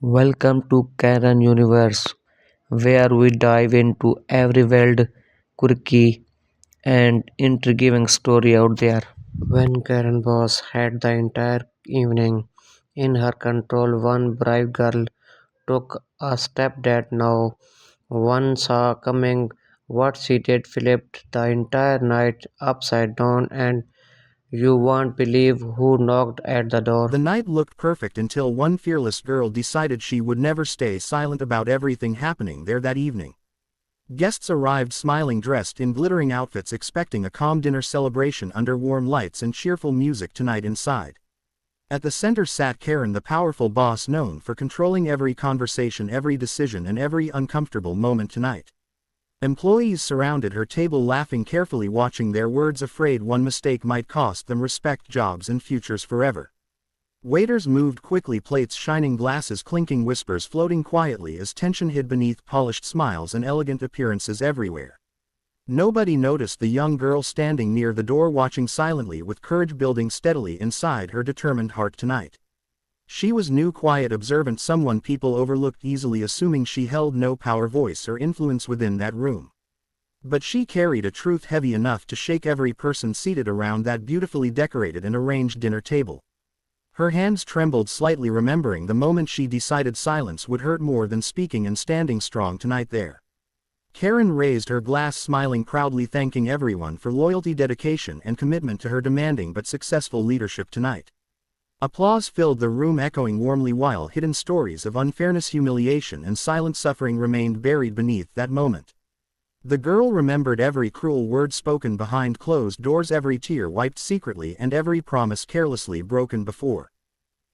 Welcome to Karen Universe, where we dive into every wild, quirky, and intriguing story out there. When Karen Boss had the entire evening in her control, one brave girl took a step that no one saw coming. What she did flipped the entire night upside down, and you won't believe who knocked at the door. The night looked perfect until one fearless girl decided she would never stay silent about everything happening there that evening. Guests arrived smiling, dressed in glittering outfits, expecting a calm dinner celebration under warm lights and cheerful music tonight inside. At the center sat Karen, the powerful boss known for controlling every conversation, every decision, and every uncomfortable moment tonight. Employees surrounded her table laughing, carefully watching their words, afraid one mistake might cost them respect, jobs, and futures forever. Waiters moved quickly, plates shining, glasses clinking, whispers floating quietly as tension hid beneath polished smiles and elegant appearances everywhere. Nobody noticed the young girl standing near the door, watching silently, with courage building steadily inside her determined heart tonight. She was new, quiet, observant, someone people overlooked easily, assuming she held no power, voice, or influence within that room. But she carried a truth heavy enough to shake every person seated around that beautifully decorated and arranged dinner table. Her hands trembled slightly, remembering the moment she decided silence would hurt more than speaking, and standing strong tonight there. Karen raised her glass, smiling proudly, thanking everyone for loyalty, dedication, and commitment to her demanding but successful leadership tonight. Applause filled the room, echoing warmly, while hidden stories of unfairness, humiliation, and silent suffering remained buried beneath that moment. The girl remembered every cruel word spoken behind closed doors, every tear wiped secretly, and every promise carelessly broken before.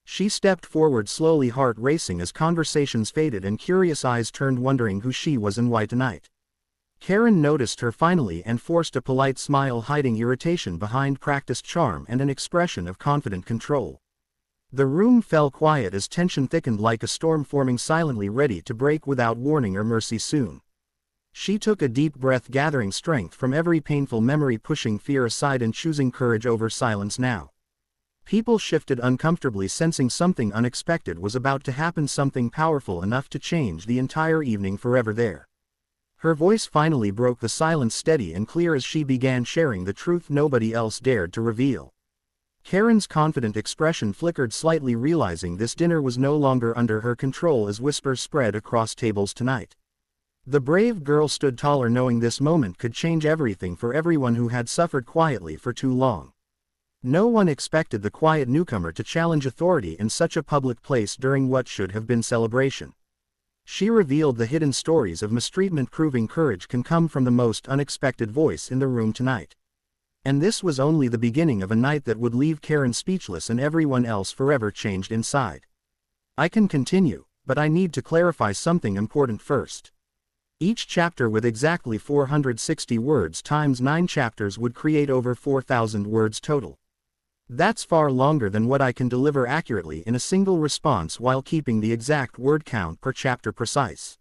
She stepped forward slowly, heart racing as conversations faded and curious eyes turned, wondering who she was and why tonight. Karen noticed her finally and forced a polite smile, hiding irritation behind practiced charm and an expression of confident control. The room fell quiet as tension thickened, like a storm forming silently, ready to break without warning or mercy soon. She took a deep breath, gathering strength from every painful memory, pushing fear aside and choosing courage over silence now. People shifted uncomfortably, sensing something unexpected was about to happen, something powerful enough to change the entire evening forever there. Her voice finally broke the silence, steady and clear as she began sharing the truth nobody else dared to reveal. Karen's confident expression flickered slightly, realizing this dinner was no longer under her control as whispers spread across tables tonight. The brave girl stood taller, knowing this moment could change everything for everyone who had suffered quietly for too long. No one expected the quiet newcomer to challenge authority in such a public place during what should have been celebration. She revealed the hidden stories of mistreatment, proving courage can come from the most unexpected voice in the room tonight. And this was only the beginning of a night that would leave Karen speechless and everyone else forever changed inside. I can continue, but I need to clarify something important first. Each chapter, with exactly 460 words times 9 chapters, would create over 4,000 words total. That's far longer than what I can deliver accurately in a single response while keeping the exact word count per chapter precise.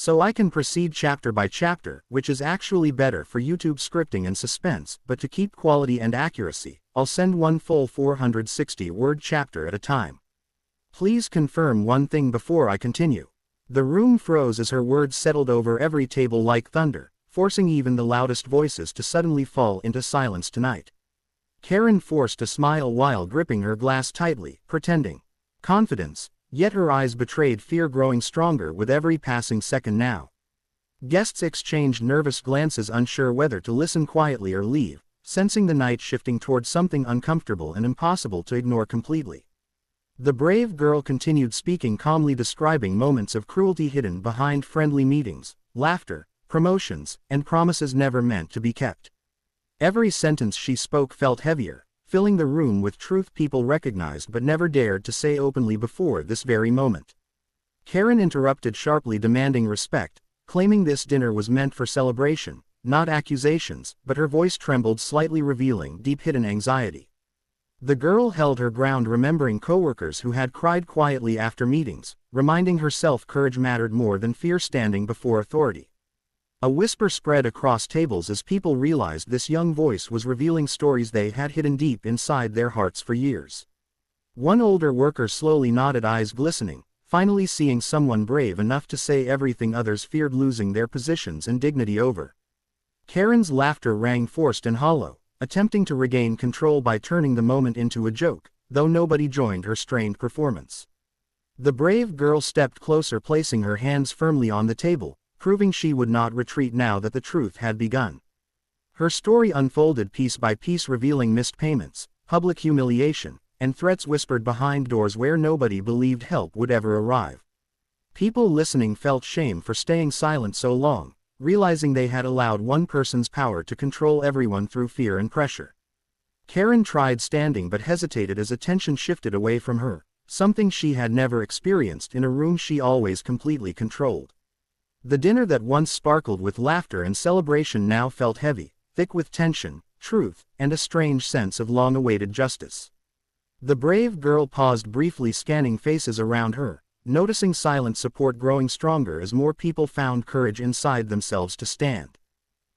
So I can proceed chapter by chapter, which is actually better for YouTube scripting and suspense, but to keep quality and accuracy, I'll send one full 460-word chapter at a time. Please confirm one thing before I continue. The room froze as her words settled over every table like thunder, forcing even the loudest voices to suddenly fall into silence tonight. Karen forced a smile while gripping her glass tightly, pretending confidence. Yet her eyes betrayed fear, growing stronger with every passing second now. Guests exchanged nervous glances, unsure whether to listen quietly or leave, sensing the night shifting towards something uncomfortable and impossible to ignore completely. The brave girl continued speaking calmly, describing moments of cruelty hidden behind friendly meetings, laughter, promotions, and promises never meant to be kept. Every sentence she spoke felt heavier, filling the room with truth people recognized but never dared to say openly before this very moment. Karen interrupted sharply, demanding respect, claiming this dinner was meant for celebration, not accusations, but her voice trembled slightly, revealing deep hidden anxiety. The girl held her ground, remembering coworkers who had cried quietly after meetings, reminding herself courage mattered more than fear standing before authority. A whisper spread across tables as people realized this young voice was revealing stories they had hidden deep inside their hearts for years. One older worker slowly nodded, eyes glistening, finally seeing someone brave enough to say everything others feared losing their positions and dignity over. Karen's laughter rang forced and hollow, attempting to regain control by turning the moment into a joke, though nobody joined her strained performance. The brave girl stepped closer, placing her hands firmly on the table, proving she would not retreat now that the truth had begun. Her story unfolded piece by piece, revealing missed payments, public humiliation, and threats whispered behind doors where nobody believed help would ever arrive. People listening felt shame for staying silent so long, realizing they had allowed one person's power to control everyone through fear and pressure. Karen tried standing but hesitated as attention shifted away from her, something she had never experienced in a room she always completely controlled. The dinner that once sparkled with laughter and celebration now felt heavy, thick with tension, truth, and a strange sense of long-awaited justice. The brave girl paused briefly, scanning faces around her, noticing silent support growing stronger as more people found courage inside themselves to stand.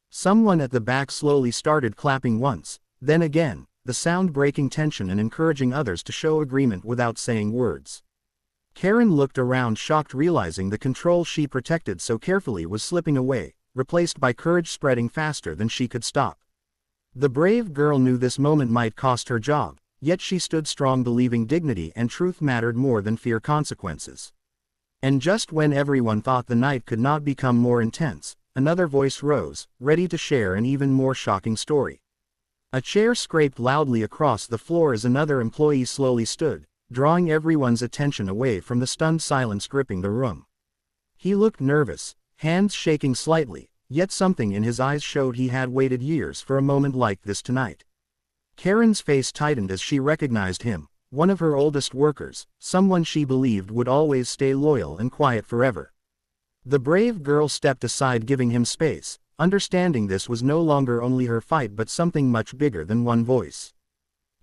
Someone at the back slowly started clapping once, then again, the sound breaking tension and encouraging others to show agreement without saying words. Karen looked around, shocked, realizing the control she protected so carefully was slipping away, replaced by courage spreading faster than she could stop. The brave girl knew this moment might cost her job, yet she stood strong, believing dignity and truth mattered more than fear consequences. And just when everyone thought the night could not become more intense, another voice rose, ready to share an even more shocking story. A chair scraped loudly across the floor as another employee slowly stood, drawing everyone's attention away from the stunned silence gripping the room. He looked nervous, hands shaking slightly, yet something in his eyes showed he had waited years for a moment like this tonight. Karen's face tightened as she recognized him, one of her oldest workers, someone she believed would always stay loyal and quiet forever. The brave girl stepped aside, giving him space, understanding this was no longer only her fight but something much bigger than one voice.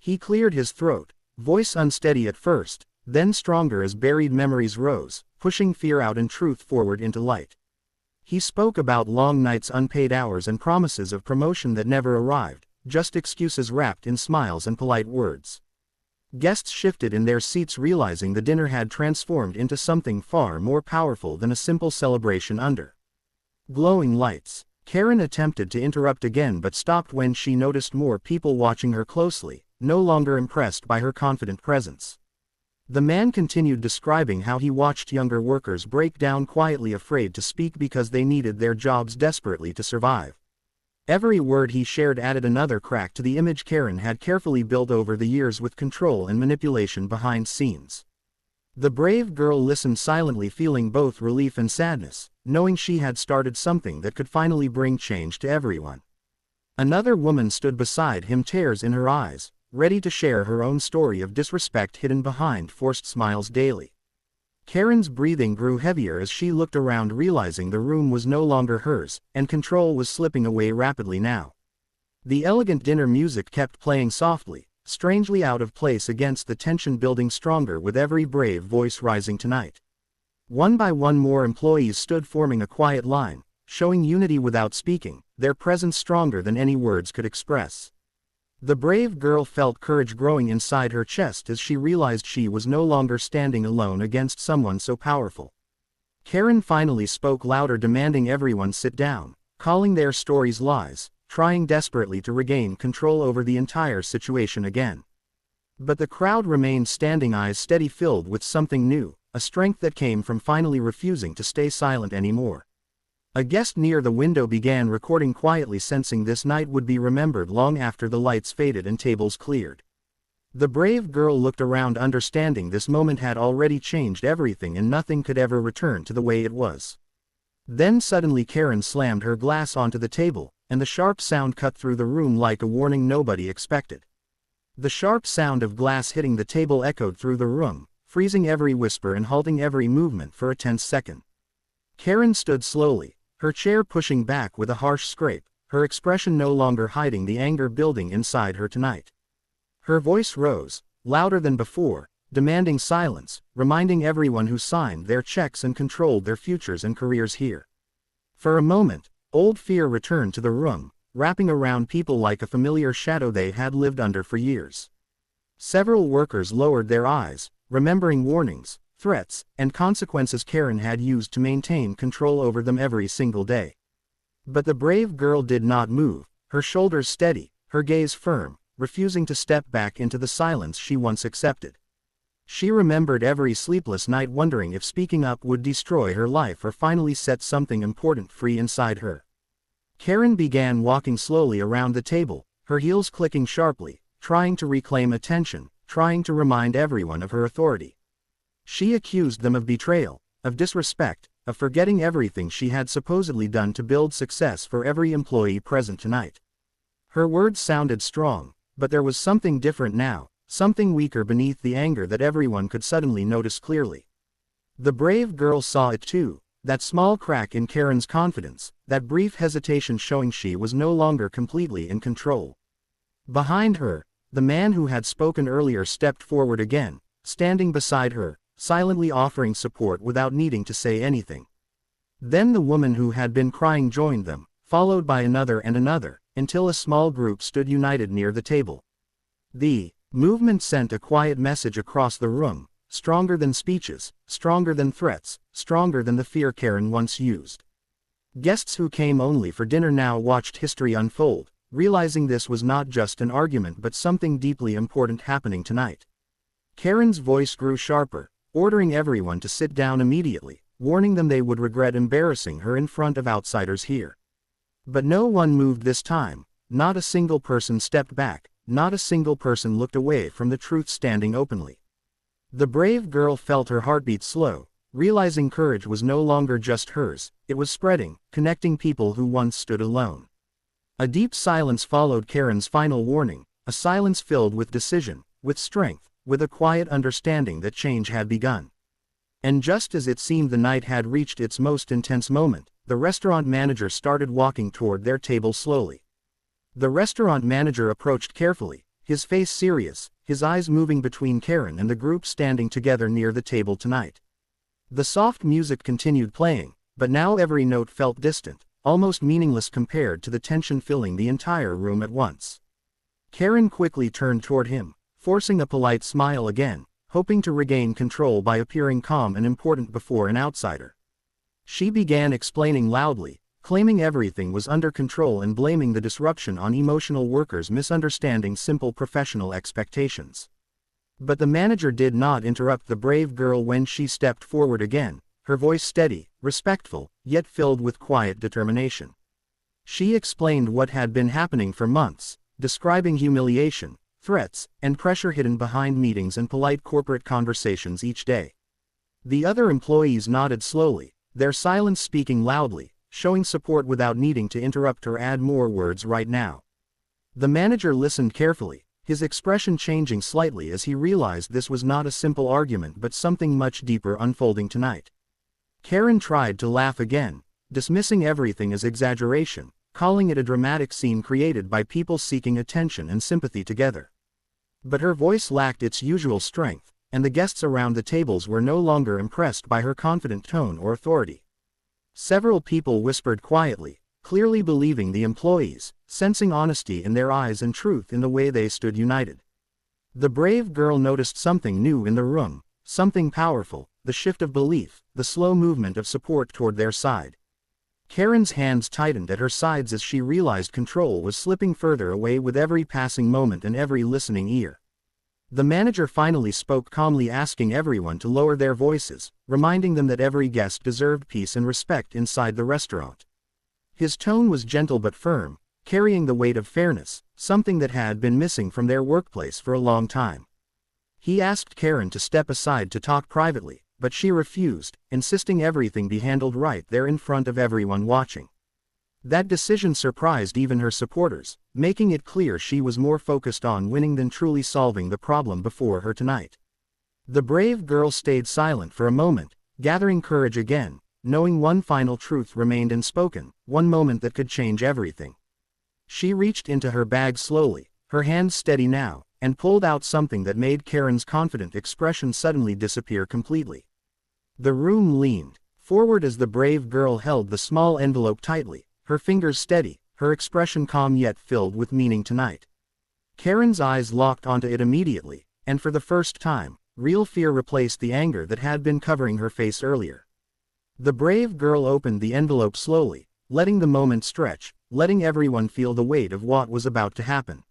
He cleared his throat, voice unsteady at first, then stronger as buried memories rose, pushing fear out and truth forward into light. He spoke about long nights, unpaid hours, and promises of promotion that never arrived, just excuses wrapped in smiles and polite words. Guests shifted in their seats, realizing the dinner had transformed into something far more powerful than a simple celebration under glowing lights. Karen attempted to interrupt again but stopped when she noticed more people watching her closely, no longer impressed by her confident presence. The man continued, describing how he watched younger workers break down quietly, afraid to speak because they needed their jobs desperately to survive. Every word he shared added another crack to the image Karen had carefully built over the years with control and manipulation behind scenes. The brave girl listened silently, feeling both relief and sadness, knowing she had started something that could finally bring change to everyone. Another woman stood beside him, tears in her eyes, ready to share her own story of disrespect hidden behind forced smiles daily. Karen's breathing grew heavier as she looked around, realizing the room was no longer hers, and control was slipping away rapidly now. The elegant dinner music kept playing softly, strangely out of place against the tension building stronger with every brave voice rising tonight. One by one more employees stood, forming a quiet line, showing unity without speaking, their presence stronger than any words could express. The brave girl felt courage growing inside her chest as she realized she was no longer standing alone against someone so powerful. Karen finally spoke louder, demanding everyone sit down, calling their stories lies, trying desperately to regain control over the entire situation again. But the crowd remained standing, eyes steady, filled with something new, a strength that came from finally refusing to stay silent anymore. A guest near the window began recording quietly, sensing this night would be remembered long after the lights faded and tables cleared. The brave girl looked around, understanding this moment had already changed everything and nothing could ever return to the way it was. Then suddenly Karen slammed her glass onto the table, and the sharp sound cut through the room like a warning nobody expected. The sharp sound of glass hitting the table echoed through the room, freezing every whisper and halting every movement for a tense second. Karen stood slowly, her chair pushing back with a harsh scrape, her expression no longer hiding the anger building inside her tonight. Her voice rose, louder than before, demanding silence, reminding everyone who signed their checks and controlled their futures and careers here. For a moment, old fear returned to the room, wrapping around people like a familiar shadow they had lived under for years. Several workers lowered their eyes, remembering warnings, threats, and consequences Karen had used to maintain control over them every single day. But the brave girl did not move, her shoulders steady, her gaze firm, refusing to step back into the silence she once accepted. She remembered every sleepless night wondering if speaking up would destroy her life or finally set something important free inside her. Karen began walking slowly around the table, her heels clicking sharply, trying to reclaim attention, trying to remind everyone of her authority. She accused them of betrayal, of disrespect, of forgetting everything she had supposedly done to build success for every employee present tonight. Her words sounded strong, but there was something different now, something weaker beneath the anger that everyone could suddenly notice clearly. The brave girl saw it too, that small crack in Karen's confidence, that brief hesitation showing she was no longer completely in control. Behind her, the man who had spoken earlier stepped forward again, standing beside her, silently offering support without needing to say anything. Then the woman who had been crying joined them, followed by another and another, until a small group stood united near the table. The movement sent a quiet message across the room, stronger than speeches, stronger than threats, stronger than the fear Karen once used. Guests who came only for dinner now watched history unfold, realizing this was not just an argument but something deeply important happening tonight. Karen's voice grew sharper, ordering everyone to sit down immediately, warning them they would regret embarrassing her in front of outsiders here. But no one moved this time, not a single person stepped back, not a single person looked away from the truth standing openly. The brave girl felt her heartbeat slow, realizing courage was no longer just hers, it was spreading, connecting people who once stood alone. A deep silence followed Karen's final warning, a silence filled with decision, with strength, with a quiet understanding that change had begun. And just as it seemed the night had reached its most intense moment, the restaurant manager started walking toward their table slowly. The restaurant manager approached carefully, his face serious, his eyes moving between Karen and the group standing together near the table tonight. The soft music continued playing, but now every note felt distant, almost meaningless compared to the tension filling the entire room at once. Karen quickly turned toward him, forcing a polite smile again, hoping to regain control by appearing calm and important before an outsider. She began explaining loudly, claiming everything was under control and blaming the disruption on emotional workers misunderstanding simple professional expectations. But the manager did not interrupt the brave girl when she stepped forward again, her voice steady, respectful, yet filled with quiet determination. She explained what had been happening for months, describing humiliation, threats, and pressure hidden behind meetings and polite corporate conversations each day. The other employees nodded slowly, their silence speaking loudly, showing support without needing to interrupt or add more words right now. The manager listened carefully, his expression changing slightly as he realized this was not a simple argument but something much deeper unfolding tonight. Karen tried to laugh again, dismissing everything as exaggeration, calling it a dramatic scene created by people seeking attention and sympathy together. But her voice lacked its usual strength, and the guests around the tables were no longer impressed by her confident tone or authority. Several people whispered quietly, clearly believing the employees, sensing honesty in their eyes and truth in the way they stood united. The brave girl noticed something new in the room, something powerful, the shift of belief, the slow movement of support toward their side. Karen's hands tightened at her sides as she realized control was slipping further away with every passing moment and every listening ear. The manager finally spoke calmly, asking everyone to lower their voices, reminding them that every guest deserved peace and respect inside the restaurant. His tone was gentle but firm, carrying the weight of fairness, something that had been missing from their workplace for a long time. He asked Karen to step aside to talk privately, but she refused, insisting everything be handled right there in front of everyone watching. That decision surprised even her supporters, making it clear she was more focused on winning than truly solving the problem before her tonight. The brave girl stayed silent for a moment, gathering courage again, knowing one final truth remained unspoken, one moment that could change everything. She reached into her bag slowly, her hands steady now, and pulled out something that made Karen's confident expression suddenly disappear completely. The room leaned forward as the brave girl held the small envelope tightly, her fingers steady, her expression calm yet filled with meaning tonight. Karen's eyes locked onto it immediately, and for the first time, real fear replaced the anger that had been covering her face earlier. The brave girl opened the envelope slowly, letting the moment stretch, letting everyone feel the weight of what was about to happen.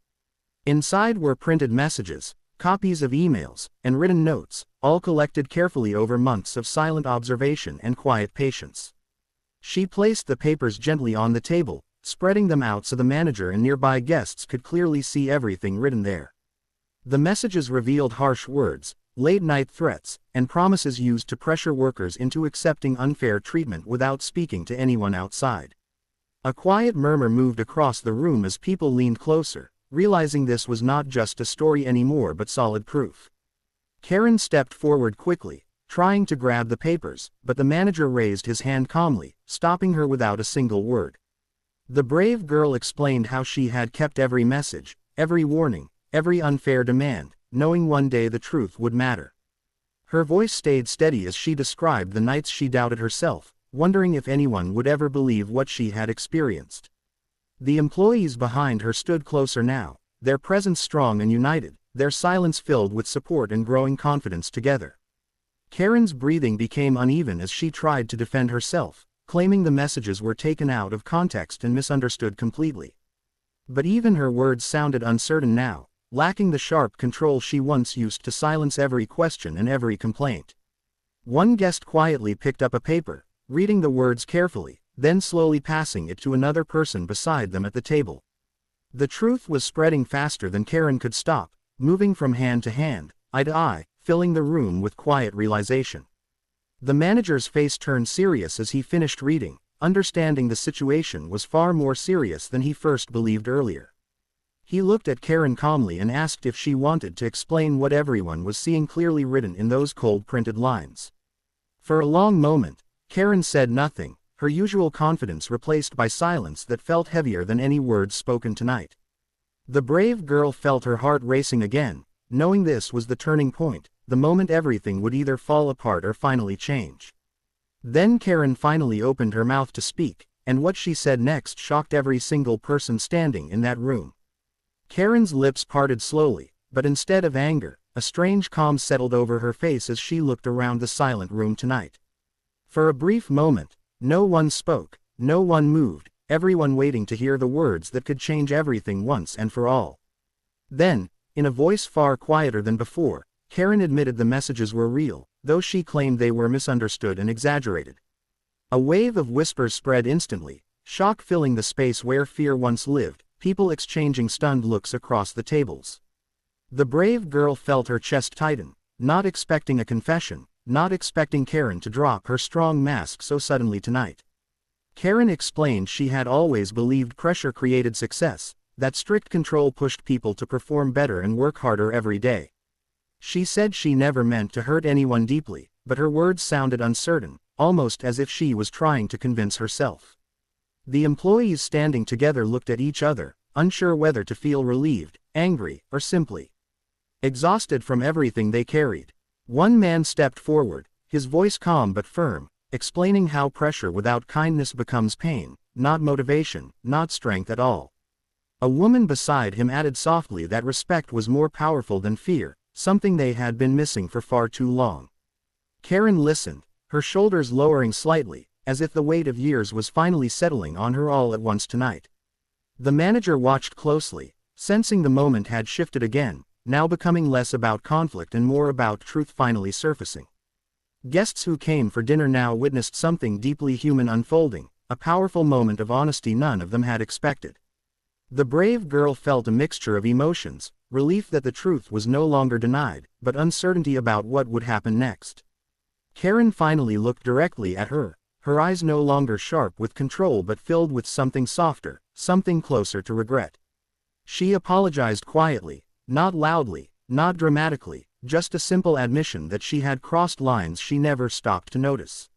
Inside were printed messages, copies of emails, and written notes, all collected carefully over months of silent observation and quiet patience. She placed the papers gently on the table, spreading them out so the manager and nearby guests could clearly see everything written there. The messages revealed harsh words, late-night threats, and promises used to pressure workers into accepting unfair treatment without speaking to anyone outside. A quiet murmur moved across the room as people leaned closer, realizing this was not just a story anymore but solid proof. Karen stepped forward quickly, trying to grab the papers, but the manager raised his hand calmly, stopping her without a single word. The brave girl explained how she had kept every message, every warning, every unfair demand, knowing one day the truth would matter. Her voice stayed steady as she described the nights she doubted herself, wondering if anyone would ever believe what she had experienced. The employees behind her stood closer now, their presence strong and united, their silence filled with support and growing confidence together. Karen's breathing became uneven as she tried to defend herself, claiming the messages were taken out of context and misunderstood completely. But even her words sounded uncertain now, lacking the sharp control she once used to silence every question and every complaint. One guest quietly picked up a paper, reading the words carefully, then slowly passing it to another person beside them at the table. The truth was spreading faster than Karen could stop, moving from hand to hand, eye to eye, filling the room with quiet realization. The manager's face turned serious as he finished reading, understanding the situation was far more serious than he first believed earlier. He looked at Karen calmly and asked if she wanted to explain what everyone was seeing clearly written in those cold printed lines. For a long moment, Karen said nothing, her usual confidence replaced by silence that felt heavier than any words spoken tonight. The brave girl felt her heart racing again, knowing this was the turning point, the moment everything would either fall apart or finally change. Then Karen finally opened her mouth to speak, and what she said next shocked every single person standing in that room. Karen's lips parted slowly, but instead of anger, a strange calm settled over her face as she looked around the silent room tonight. For a brief moment, no one spoke, no one moved, everyone waiting to hear the words that could change everything once and for all. Then, in a voice far quieter than before, Karen admitted the messages were real, though she claimed they were misunderstood and exaggerated. A wave of whispers spread instantly, shock filling the space where fear once lived, people exchanging stunned looks across the tables. The brave girl felt her chest tighten, not expecting a confession, not expecting Karen to drop her strong mask so suddenly tonight. Karen explained she had always believed pressure created success, that strict control pushed people to perform better and work harder every day. She said she never meant to hurt anyone deeply, but her words sounded uncertain, almost as if she was trying to convince herself. The employees standing together looked at each other, unsure whether to feel relieved, angry, or simply exhausted from everything they carried. One man stepped forward, his voice calm but firm, explaining how pressure without kindness becomes pain, not motivation, not strength at all. A woman beside him added softly that respect was more powerful than fear, something they had been missing for far too long. Karen listened, her shoulders lowering slightly, as if the weight of years was finally settling on her all at once tonight. The manager watched closely, sensing the moment had shifted again, now becoming less about conflict and more about truth finally surfacing. Guests who came for dinner now witnessed something deeply human unfolding, a powerful moment of honesty none of them had expected. The brave girl felt a mixture of emotions, relief that the truth was no longer denied, but uncertainty about what would happen next. Karen finally looked directly at her, her eyes no longer sharp with control but filled with something softer, something closer to regret. She apologized quietly, not loudly, not dramatically, just a simple admission that she had crossed lines she never stopped to notice.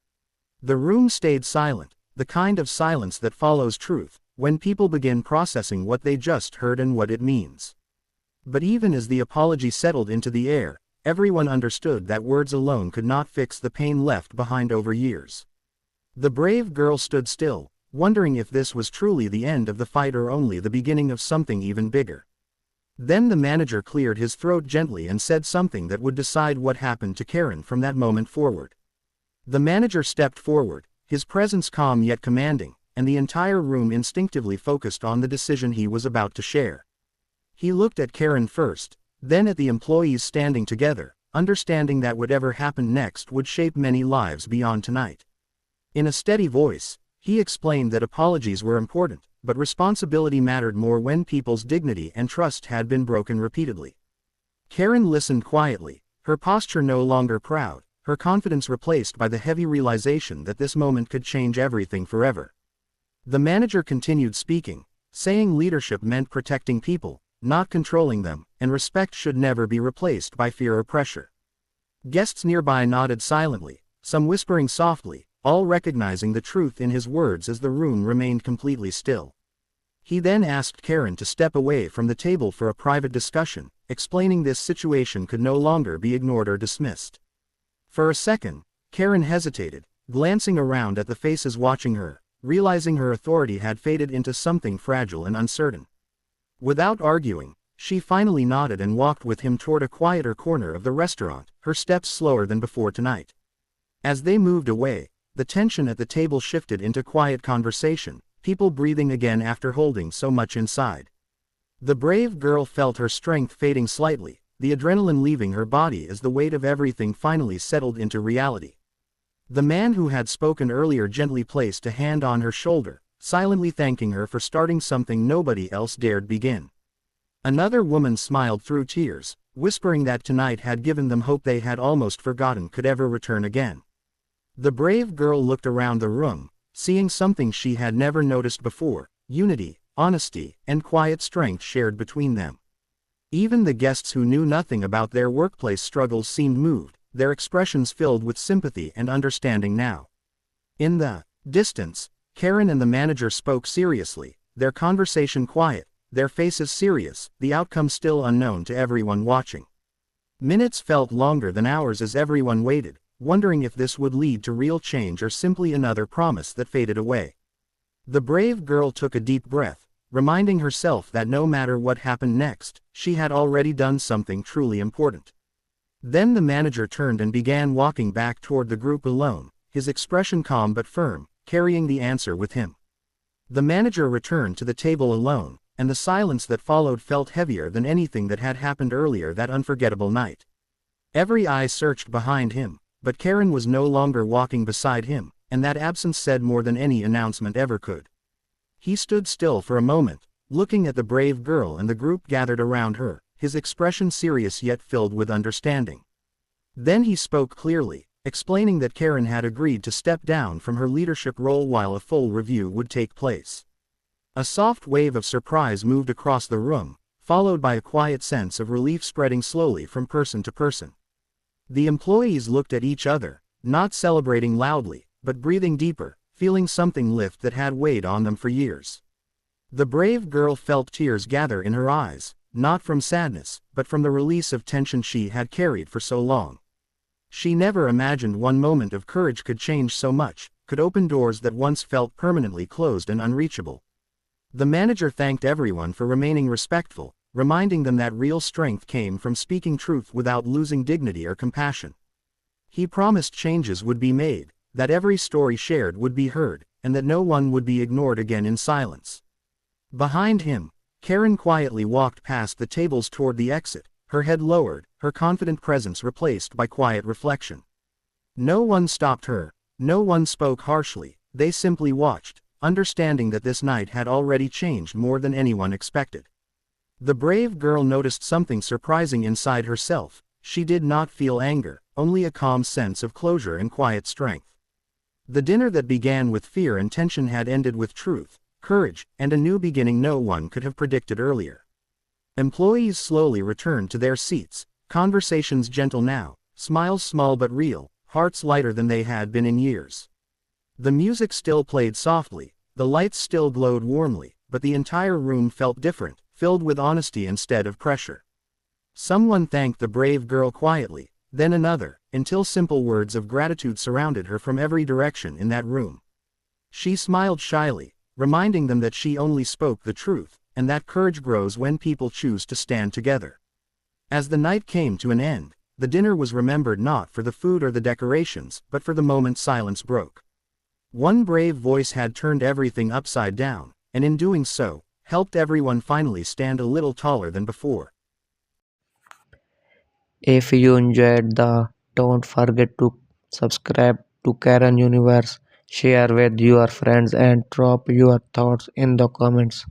The room stayed silent, the kind of silence that follows truth, when people begin processing what they just heard and what it means. But even as the apology settled into the air, everyone understood that words alone could not fix the pain left behind over years. The brave girl stood still, wondering if this was truly the end of the fight or only the beginning of something even bigger. Then the manager cleared his throat gently and said something that would decide what happened to Karen from that moment forward. The manager stepped forward, his presence calm yet commanding, and the entire room instinctively focused on the decision he was about to share. He looked at Karen first, then at the employees standing together, understanding that whatever happened next would shape many lives beyond tonight. In a steady voice, he explained that apologies were important, but responsibility mattered more when people's dignity and trust had been broken repeatedly. Karen listened quietly, her posture no longer proud, her confidence replaced by the heavy realization that this moment could change everything forever. The manager continued speaking, saying leadership meant protecting people, not controlling them, and respect should never be replaced by fear or pressure. Guests nearby nodded silently, some whispering softly, all recognizing the truth in his words as the room remained completely still. He then asked Karen to step away from the table for a private discussion, explaining this situation could no longer be ignored or dismissed. For a second, Karen hesitated, glancing around at the faces watching her, realizing her authority had faded into something fragile and uncertain. Without arguing, she finally nodded and walked with him toward a quieter corner of the restaurant, her steps slower than before tonight. As they moved away, the tension at the table shifted into quiet conversation, people breathing again after holding so much inside. The brave girl felt her strength fading slightly, the adrenaline leaving her body as the weight of everything finally settled into reality. The man who had spoken earlier gently placed a hand on her shoulder, silently thanking her for starting something nobody else dared begin. Another woman smiled through tears, whispering that tonight had given them hope they had almost forgotten could ever return again. The brave girl looked around the room, seeing something she had never noticed before: unity, honesty, and quiet strength shared between them. Even the guests who knew nothing about their workplace struggles seemed moved, their expressions filled with sympathy and understanding now. In the distance, Karen and the manager spoke seriously, their conversation quiet, their faces serious, the outcome still unknown to everyone watching. Minutes felt longer than hours as everyone waited, wondering if this would lead to real change or simply another promise that faded away. The brave girl took a deep breath, reminding herself that no matter what happened next, she had already done something truly important. Then the manager turned and began walking back toward the group alone, his expression calm but firm, carrying the answer with him. The manager returned to the table alone, and the silence that followed felt heavier than anything that had happened earlier that unforgettable night. Every eye searched behind him, but Karen was no longer walking beside him, and that absence said more than any announcement ever could. He stood still for a moment, looking at the brave girl and the group gathered around her, his expression serious yet filled with understanding. Then he spoke clearly, explaining that Karen had agreed to step down from her leadership role while a full review would take place. A soft wave of surprise moved across the room, followed by a quiet sense of relief spreading slowly from person to person. The employees looked at each other, not celebrating loudly, but breathing deeper, feeling something lift that had weighed on them for years. The brave girl felt tears gather in her eyes, not from sadness, but from the release of tension she had carried for so long. She never imagined one moment of courage could change so much, could open doors that once felt permanently closed and unreachable. The manager thanked everyone for remaining respectful, reminding them that real strength came from speaking truth without losing dignity or compassion. He promised changes would be made, that every story shared would be heard, and that no one would be ignored again in silence. Behind him, Karen quietly walked past the tables toward the exit, her head lowered, her confident presence replaced by quiet reflection. No one stopped her, no one spoke harshly, they simply watched, understanding that this night had already changed more than anyone expected. The brave girl noticed something surprising inside herself. She did not feel anger, only a calm sense of closure and quiet strength. The dinner that began with fear and tension had ended with truth, courage, and a new beginning no one could have predicted earlier. Employees slowly returned to their seats, conversations gentle now, smiles small but real, hearts lighter than they had been in years. The music still played softly, the lights still glowed warmly, but the entire room felt different, filled with honesty instead of pressure. Someone thanked the brave girl quietly, then another, until simple words of gratitude surrounded her from every direction in that room. She smiled shyly, reminding them that she only spoke the truth, and that courage grows when people choose to stand together. As the night came to an end, the dinner was remembered not for the food or the decorations, but for the moment silence broke. One brave voice had turned everything upside down, and in doing so, helped everyone finally stand a little taller than before. If you enjoyed the, don't forget to subscribe to Karen Universe, share with your friends and drop your thoughts in the comments.